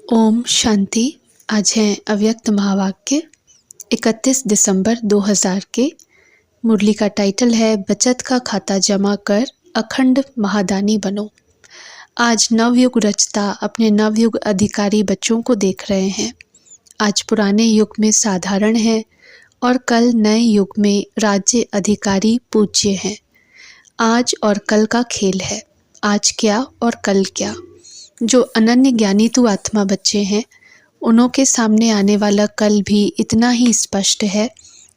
ओम शांति। आज है अव्यक्त महावाक्य 31 दिसंबर 2000 के। मुरली का टाइटल है बचत का खाता जमा कर अखंड महादानी बनो। आज नवयुग रचता अपने नवयुग अधिकारी बच्चों को देख रहे हैं। आज पुराने युग में साधारण है और कल नए युग में राज्य अधिकारी पूज्य हैं। आज और कल का खेल है, आज क्या और कल क्या। जो अनन्य ज्ञानी तु आत्मा बच्चे हैं, उन्हों के सामने आने वाला कल भी इतना ही स्पष्ट है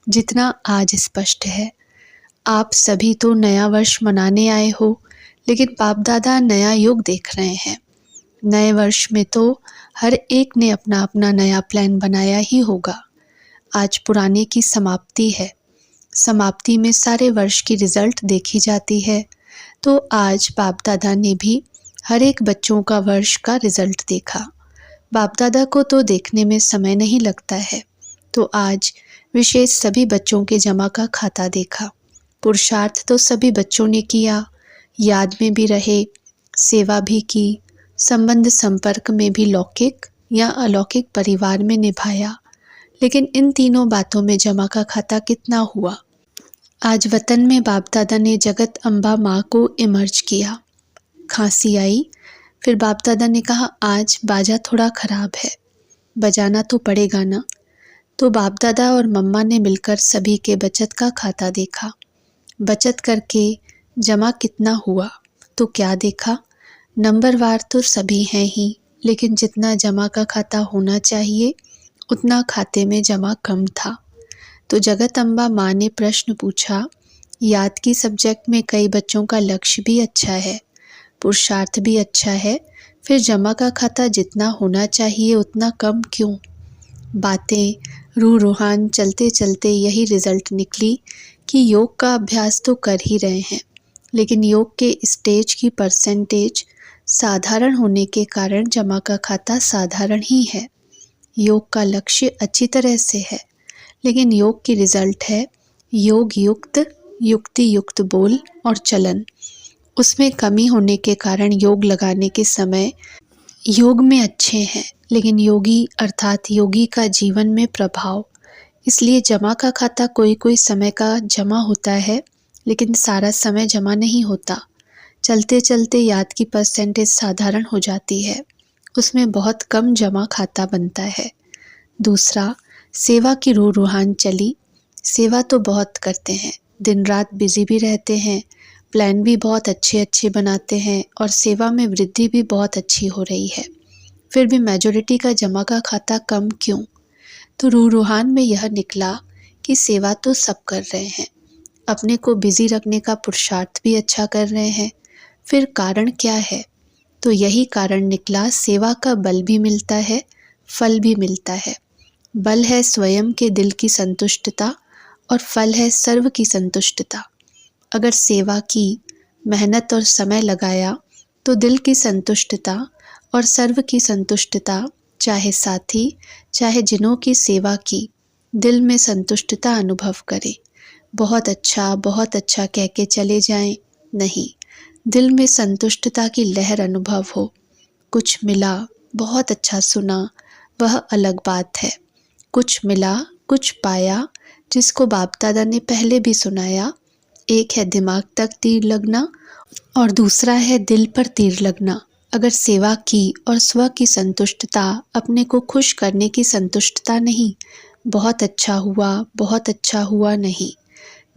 जितना आज स्पष्ट है। आप सभी तो नया वर्ष मनाने आए हो, लेकिन बाप दादा नया युग देख रहे हैं। नए वर्ष में तो हर एक ने अपना अपना नया प्लान बनाया ही होगा। आज पुराने की समाप्ति है। समाप्ति में सारे वर्ष की रिजल्ट देखी जाती है। तो आज बाप दादा ने भी हर एक बच्चों का वर्ष का रिजल्ट देखा। बाप दादा को तो देखने में समय नहीं लगता है, तो आज विशेष सभी बच्चों के जमा का खाता देखा। पुरुषार्थ तो सभी बच्चों ने किया, याद में भी रहे, सेवा भी की, संबंध संपर्क में भी लौकिक या अलौकिक परिवार में निभाया। लेकिन इन तीनों बातों में जमा का खाता कितना हुआ? आज वतन में बाप दादा ने जगत अम्बा माँ को इमर्ज किया। खांसी आई, फिर बाप दादा ने कहा आज बाजा थोड़ा खराब है, बजाना तो पड़ेगा ना। तो बाप दादा और मम्मा ने मिलकर सभी के बचत का खाता देखा। बचत करके जमा कितना हुआ तो क्या देखा? नंबरवार तो सभी हैं ही, लेकिन जितना जमा का खाता होना चाहिए उतना खाते में जमा कम था। तो जगत अम्बा माँ ने प्रश्न पूछा, याद की सब्जेक्ट में कई बच्चों का लक्ष्य भी अच्छा है, पुरुषार्थ भी अच्छा है, फिर जमा का खाता जितना होना चाहिए उतना कम क्यों? बातें रूह रूहान चलते चलते यही रिजल्ट निकली कि योग का अभ्यास तो कर ही रहे हैं, लेकिन योग के स्टेज की परसेंटेज साधारण होने के कारण जमा का खाता साधारण ही है। योग का लक्ष्य अच्छी तरह से है, लेकिन योग की रिजल्ट है योग युक्त, युक्ति युक्त बोल और चलन। उसमें कमी होने के कारण योग लगाने के समय योग में अच्छे हैं, लेकिन योगी अर्थात योगी का जीवन में प्रभाव। इसलिए जमा का खाता कोई कोई समय का जमा होता है, लेकिन सारा समय जमा नहीं होता। चलते चलते याद की परसेंटेज साधारण हो जाती है, उसमें बहुत कम जमा खाता बनता है। दूसरा, सेवा की रूह रूहान चली। सेवा तो बहुत करते हैं, दिन रात बिजी भी रहते हैं, प्लान भी बहुत अच्छे अच्छे बनाते हैं और सेवा में वृद्धि भी बहुत अच्छी हो रही है। फिर भी मेजॉरिटी का जमा का खाता कम क्यों? तो रूह रूहान में यह निकला कि सेवा तो सब कर रहे हैं, अपने को बिजी रखने का पुरुषार्थ भी अच्छा कर रहे हैं, फिर कारण क्या है? तो यही कारण निकला, सेवा का बल भी मिलता है, फल भी मिलता है। बल है स्वयं के दिल की संतुष्टता और फल है सर्व की संतुष्टता। अगर सेवा की, मेहनत और समय लगाया तो दिल की संतुष्टता और सर्व की संतुष्टता, चाहे साथी चाहे जिनों की सेवा की, दिल में संतुष्टता अनुभव करें। बहुत अच्छा कह के चले जाएं, नहीं, दिल में संतुष्टता की लहर अनुभव हो। कुछ मिला, बहुत अच्छा सुना, वह अलग बात है। कुछ मिला, कुछ पाया, जिसको बाप दादा ने पहले भी सुनाया। एक है दिमाग तक तीर लगना और दूसरा है दिल पर तीर लगना। अगर सेवा की और स्व की संतुष्टता, अपने को खुश करने की संतुष्टता नहीं, बहुत अच्छा हुआ नहीं,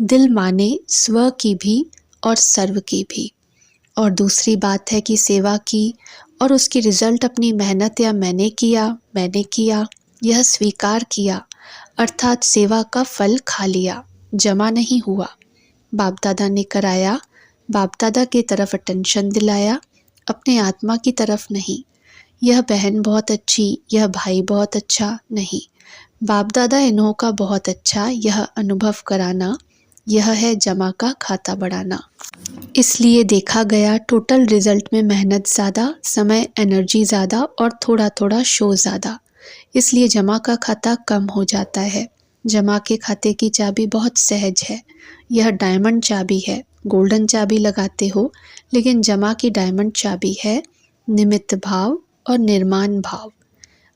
दिल माने स्व की भी और सर्व की भी। और दूसरी बात है कि सेवा की और उसकी रिजल्ट अपनी मेहनत या मैंने किया यह स्वीकार किया, अर्थात सेवा का फल खा लिया, जमा नहीं हुआ। बाप दादा ने कराया, बाप दादा की तरफ अटेंशन दिलाया, अपने आत्मा की तरफ नहीं। यह बहन बहुत अच्छी, यह भाई बहुत अच्छा, नहीं, बाप दादा इन्हों का बहुत अच्छा, यह अनुभव कराना, यह है जमा का खाता बढ़ाना। इसलिए देखा गया टोटल रिजल्ट में मेहनत ज़्यादा, समय एनर्जी ज़्यादा और थोड़ा थोड़ा शो ज़्यादा, इसलिए जमा का खाता कम हो जाता है। जमा के खाते की चाबी बहुत सहज है, यह डायमंड चाबी है। गोल्डन चाबी लगाते हो, लेकिन जमा की डायमंड चाबी है निमित्त भाव और निर्माण भाव।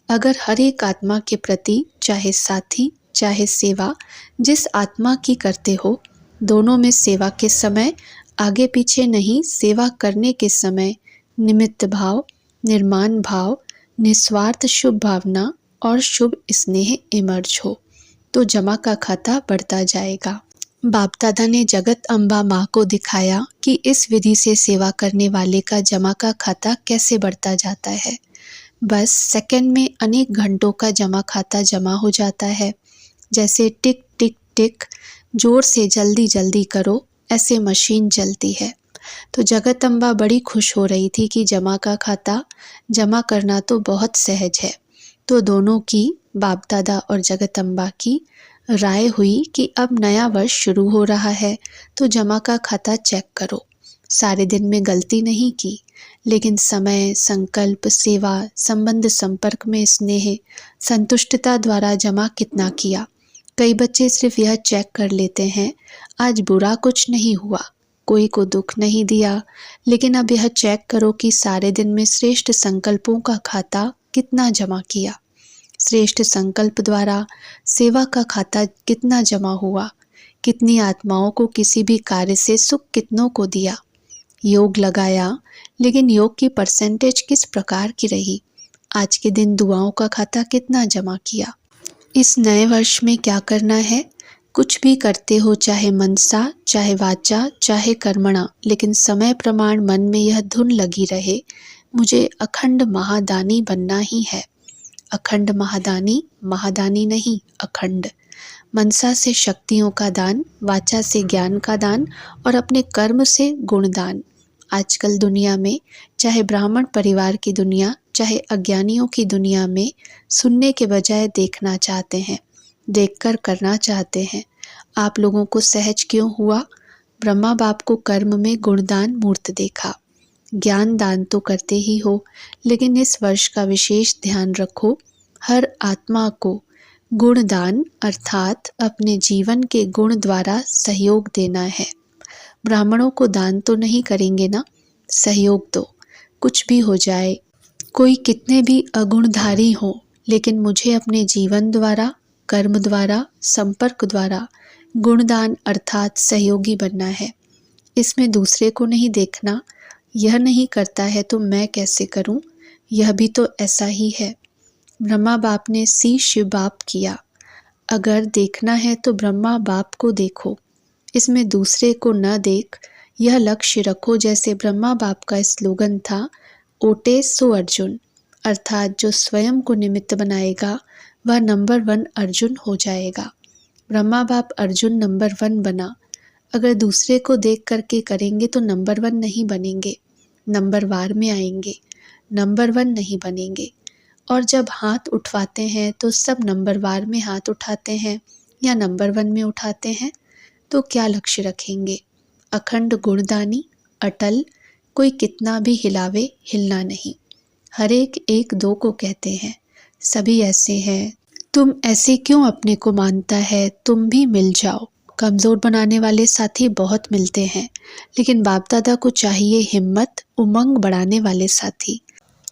अगर हर एक आत्मा के प्रति, चाहे साथी चाहे सेवा, जिस आत्मा की करते हो, दोनों में सेवा के समय आगे पीछे नहीं, सेवा करने के समय निमित्त भाव, निर्माण भाव, निस्वार्थ शुभ भावना और शुभ स्नेह इमर्ज हो, तो जमा का खाता बढ़ता जाएगा। बाप दादा ने जगत अम्बा माँ को दिखाया कि इस विधि से सेवा करने वाले का जमा का खाता कैसे बढ़ता जाता है। बस सेकंड में अनेक घंटों का जमा खाता जमा हो जाता है। जैसे टिक टिक टिक, जोर से जल्दी जल्दी करो, ऐसे मशीन चलती है। तो जगत अम्बा बड़ी खुश हो रही थी कि जमा का खाता जमा करना तो बहुत सहज है। तो दोनों की, बाप दादा और जगत अम्बा की राय हुई कि अब नया वर्ष शुरू हो रहा है, तो जमा का खाता चेक करो। सारे दिन में गलती नहीं की, लेकिन समय, संकल्प, सेवा, संबंध, संपर्क में स्नेह, संतुष्टता द्वारा जमा कितना किया। कई बच्चे सिर्फ यह चेक कर लेते हैं, आज बुरा कुछ नहीं हुआ, कोई को दुख नहीं दिया, लेकिन अब यह चेक करो कि सारे दिन में श्रेष्ठ संकल्पों का खाता कितना जमा किया। श्रेष्ठ संकल्प द्वारा सेवा का खाता कितना जमा हुआ, कितनी आत्माओं को किसी भी कार्य से सुख कितनों को दिया। योग लगाया, लेकिन योग की परसेंटेज किस प्रकार की रही। आज के दिन दुआओं का खाता कितना जमा किया। इस नए वर्ष में क्या करना है, कुछ भी करते हो, चाहे मनसा, चाहे वाचा, चाहे कर्मणा, लेकिन समय प्रमाण मन में यह धुन लगी रहे, मुझे अखंड महादानी बनना ही है। अखंड महादानी, महादानी नहीं, अखंड। मनसा से शक्तियों का दान, वाचा से ज्ञान का दान और अपने कर्म से गुणदान। आजकल दुनिया में, चाहे ब्राह्मण परिवार की दुनिया, चाहे अज्ञानियों की दुनिया में, सुनने के बजाय देखना चाहते हैं, देखकर करना चाहते हैं। आप लोगों को सहज क्यों हुआ? ब्रह्मा बाप को कर्म में गुणदान मूर्त देखा। ज्ञान दान तो करते ही हो, लेकिन इस वर्ष का विशेष ध्यान रखो, हर आत्मा को गुणदान अर्थात अपने जीवन के गुण द्वारा सहयोग देना है। ब्राह्मणों को दान तो नहीं करेंगे ना, सहयोग दो, कुछ भी हो जाए, कोई कितने भी अगुणधारी हो, लेकिन मुझे अपने जीवन द्वारा, कर्म द्वारा, संपर्क द्वारा गुणदान अर्थात सहयोगी बनना है। इसमें दूसरे को नहीं देखना, यह नहीं करता है तो मैं कैसे करूं, यह भी तो ऐसा ही है। ब्रह्मा बाप ने सी शिव बाप किया, अगर देखना है तो ब्रह्मा बाप को देखो, इसमें दूसरे को न देख, यह लक्ष्य रखो। जैसे ब्रह्मा बाप का स्लोगन था, ओटे सो अर्जुन, अर्थात जो स्वयं को निमित्त बनाएगा वह नंबर 1 अर्जुन हो जाएगा। ब्रह्मा बाप अर्जुन नंबर 1 बना, अगर दूसरे को देख करके करेंगे तो नंबर 1 नहीं बनेंगे, नंबर वार में आएंगे, नंबर 1 नहीं बनेंगे। और जब हाथ उठवाते हैं तो सब नंबर वार में हाथ उठाते हैं या नंबर 1 में उठाते हैं, तो क्या लक्ष्य रखेंगे? अखंड गुणदानी, अटल, कोई कितना भी हिलावे, हिलना नहीं। हर एक एक दो को कहते हैं, सभी ऐसे हैं, तुम ऐसे क्यों अपने को मानता है, तुम भी मिल जाओ। कमज़ोर बनाने वाले साथी बहुत मिलते हैं, लेकिन बाप दादा को चाहिए हिम्मत, उमंग बढ़ाने वाले साथी।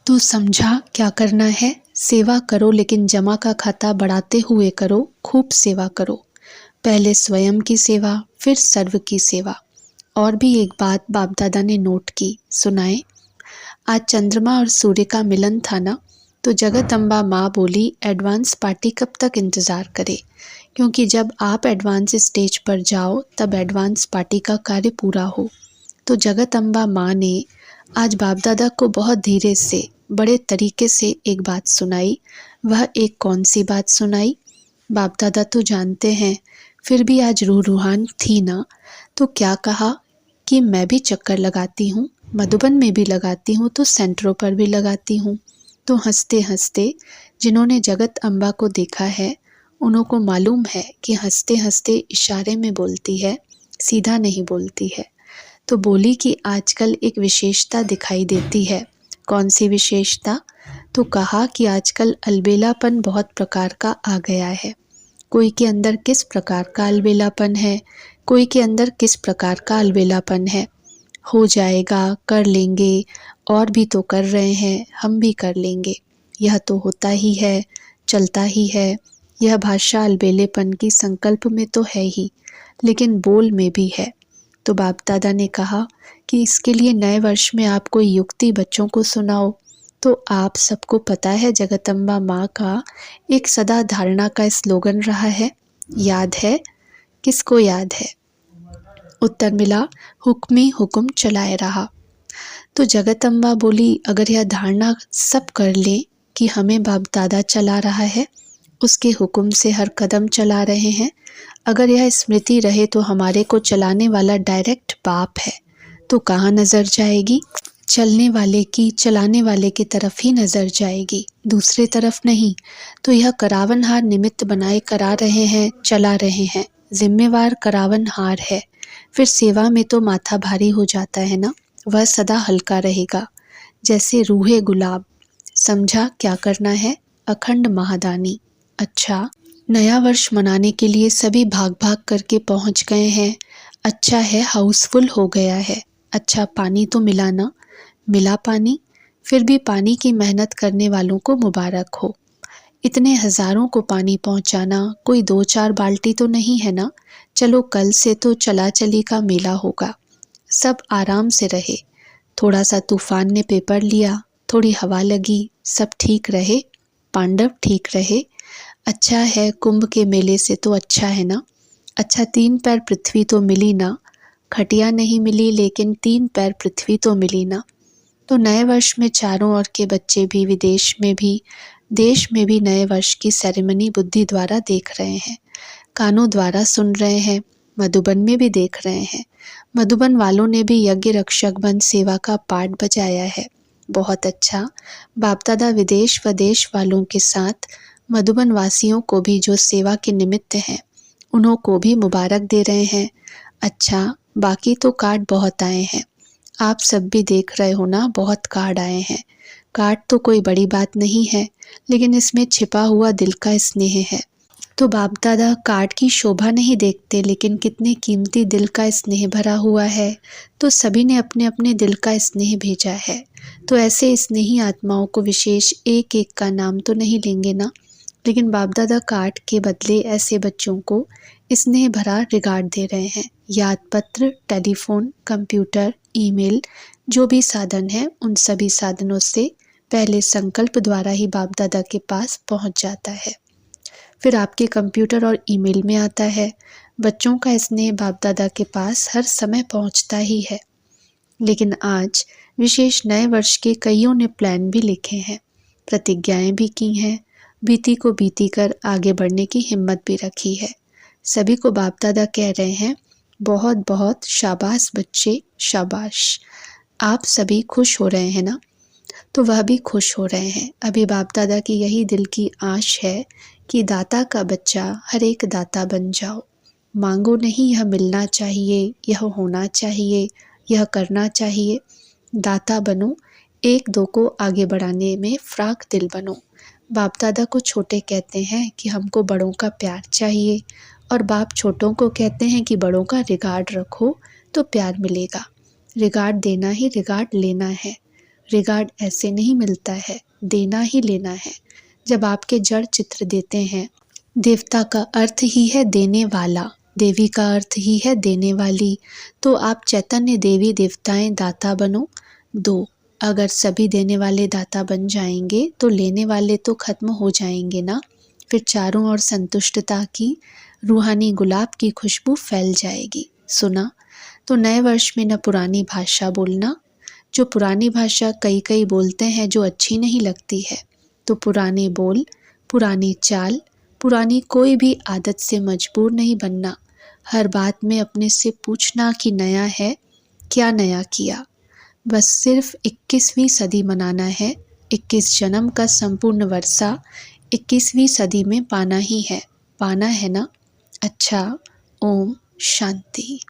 तो समझा क्या करना है, सेवा करो, लेकिन जमा का खाता बढ़ाते हुए करो, खूब सेवा करो। पहले स्वयं की सेवा, फिर सर्व की सेवा। और भी एक बात बाप दादा ने नोट की, सुनाए। आज चंद्रमा और सूर्य का मिलन था ना, तो जगत अम्बा माँ बोली, एडवांस पार्टी कब तक इंतज़ार करे, क्योंकि जब आप एडवांस स्टेज पर जाओ तब एडवांस पार्टी का कार्य पूरा हो। तो जगत अम्बा माँ ने आज बाप दादा को बहुत धीरे से, बड़े तरीके से एक बात सुनाई। वह एक कौन सी बात सुनाई? बाप दादा तो जानते हैं, फिर भी आज रूह रूहान थी ना, तो क्या कहा कि मैं भी चक्कर लगाती हूँ, मधुबन में भी लगाती हूँ, तो सेंटरों पर भी लगाती हूँ। तो हंसते हंसते, जिन्होंने जगत अम्बा को देखा है उन्हों को मालूम है कि हंसते हंसते इशारे में बोलती है, सीधा नहीं बोलती है। तो बोली कि आजकल एक विशेषता दिखाई देती है। कौन सी विशेषता? तो कहा कि आजकल अलबेलापन बहुत प्रकार का आ गया है। कोई के अंदर किस प्रकार का अलबेलापन है, कोई के अंदर किस प्रकार का अलबेलापन है। हो जाएगा, कर लेंगे, और भी तो कर रहे हैं, हम भी कर लेंगे। यह तो होता ही है, चलता ही है। यह भाषा अलबेलेपन की संकल्प में तो है ही, लेकिन बोल में भी है। तो बाप दादा ने कहा कि इसके लिए नए वर्ष में आप कोई युक्ति बच्चों को सुनाओ। तो आप सबको पता है जगदम्बा माँ का एक सदा धारणा का स्लोगन रहा है, याद है? किसको याद है? उत्तर मिला, हुक्मी हुक्म चलाए रहा। तो जगदम्बा बोली, अगर यह धारणा सब कर ले कि हमें बाप दादा चला रहा है, उसके हुक्म से हर कदम चला रहे हैं, अगर यह स्मृति रहे तो हमारे को चलाने वाला डायरेक्ट बाप है, तो कहाँ नज़र जाएगी? चलने वाले की चलाने वाले की तरफ ही नज़र जाएगी, दूसरे तरफ नहीं। तो यह करावनहार निमित्त बनाए करा रहे हैं, चला रहे हैं, जिम्मेवार करावनहार है। फिर सेवा में तो माथा भारी हो जाता है ना, वह सदा हल्का रहेगा, जैसे रूहे गुलाब। समझा क्या करना है? अखंड महादानी। अच्छा, नया वर्ष मनाने के लिए सभी भाग भाग करके पहुंच गए हैं। अच्छा है, हाउसफुल हो गया है। अच्छा, पानी तो मिला ना? मिला पानी। फिर भी पानी की मेहनत करने वालों को मुबारक हो। इतने हजारों को पानी पहुंचाना कोई 2-4 बाल्टी तो नहीं है ना। चलो, कल से तो चला चली का मेला होगा। सब आराम से रहे। थोड़ा सा तूफान ने पेपर लिया, थोड़ी हवा लगी, सब ठीक रहे, पांडव ठीक रहे। अच्छा है, कुंभ के मेले से तो अच्छा है ना। अच्छा, 3 पैर पृथ्वी तो मिली ना। खटिया नहीं मिली, लेकिन 3 पैर पृथ्वी तो मिली ना। तो नए वर्ष में चारों ओर के बच्चे भी, विदेश में भी, देश में भी नए वर्ष की सेरेमनी बुद्धि द्वारा देख रहे हैं, कानों द्वारा सुन रहे हैं, मधुबन में भी देख रहे हैं। मधुबन वालों ने भी यज्ञ रक्षक बन सेवा का पाठ बजाया है। बहुत अच्छा। बाप दादा विदेश व देश वालों के साथ मधुबन वासियों को भी जो सेवा के निमित्त हैं, उन्हों को भी मुबारक दे रहे हैं। अच्छा, बाकी तो कार्ड बहुत आए हैं, आप सब भी देख रहे हो ना, बहुत कार्ड आए हैं। कार्ड तो कोई बड़ी बात नहीं है, लेकिन इसमें छिपा हुआ दिल का स्नेह है। तो बाप दादा कार्ड की शोभा नहीं देखते, लेकिन कितने कीमती दिल का स्नेह भरा हुआ है। तो सभी ने अपने अपने दिल का स्नेह भेजा है। तो ऐसे स्नेही आत्माओं को विशेष एक एक का नाम तो नहीं लेंगे ना, लेकिन बाप दादा कार्ड के बदले ऐसे बच्चों को स्नेह भरा रिगार्ड दे रहे हैं। याद पत्र, टेलीफोन, कंप्यूटर, ईमेल, जो भी साधन है, उन सभी साधनों से पहले संकल्प द्वारा ही बाप दादा के पास पहुंच जाता है, फिर आपके कंप्यूटर और ईमेल में आता है। बच्चों का स्नेह बाप दादा के पास हर समय पहुंचता ही है। लेकिन आज विशेष नए वर्ष के कईयों ने प्लान भी लिखे हैं, प्रतिज्ञाएं भी की हैं, बीती को बीती कर आगे बढ़ने की हिम्मत भी रखी है। सभी को बाप दादा कह रहे हैं, बहुत बहुत शाबाश बच्चे, शाबाश। आप सभी खुश हो रहे हैं ना? तो वह भी खुश हो रहे हैं। अभी बाप दादा की यही दिल की आश है कि दाता का बच्चा हर एक दाता बन जाओ। मांगो नहीं, यह मिलना चाहिए, यह होना चाहिए, यह करना चाहिए। दाता बनो, एक दो को आगे बढ़ाने में फ्राक दिल बनो। बाप दादा को छोटे कहते हैं कि हमको बड़ों का प्यार चाहिए, और बाप छोटों को कहते हैं कि बड़ों का रिगार्ड रखो तो प्यार मिलेगा। रिगार्ड देना ही रिगार्ड लेना है। रिगार्ड ऐसे नहीं मिलता है, देना ही लेना है। जब आपके जड़ चित्र देते हैं, देवता का अर्थ ही है देने वाला, देवी का अर्थ ही है देने वाली। तो आप चैतन्य देवी देवताएं दाता बनो। दो, अगर सभी देने वाले दाता बन जाएंगे तो लेने वाले तो खत्म हो जाएंगे ना। फिर चारों ओर संतुष्टता की रूहानी गुलाब की खुशबू फैल जाएगी। सुना? तो नए वर्ष में न पुरानी भाषा बोलना। जो पुरानी भाषा कई कई बोलते हैं जो अच्छी नहीं लगती है, तो पुराने बोल, पुरानी चाल, पुरानी कोई भी आदत से मजबूर नहीं बनना। हर बात में अपने से पूछना कि नया है, क्या नया किया। बस सिर्फ 21वीं सदी मनाना है। 21 जन्म का संपूर्ण वर्षा 21वीं सदी में पाना ही है। पाना है ना? अच्छा, ओम शांति।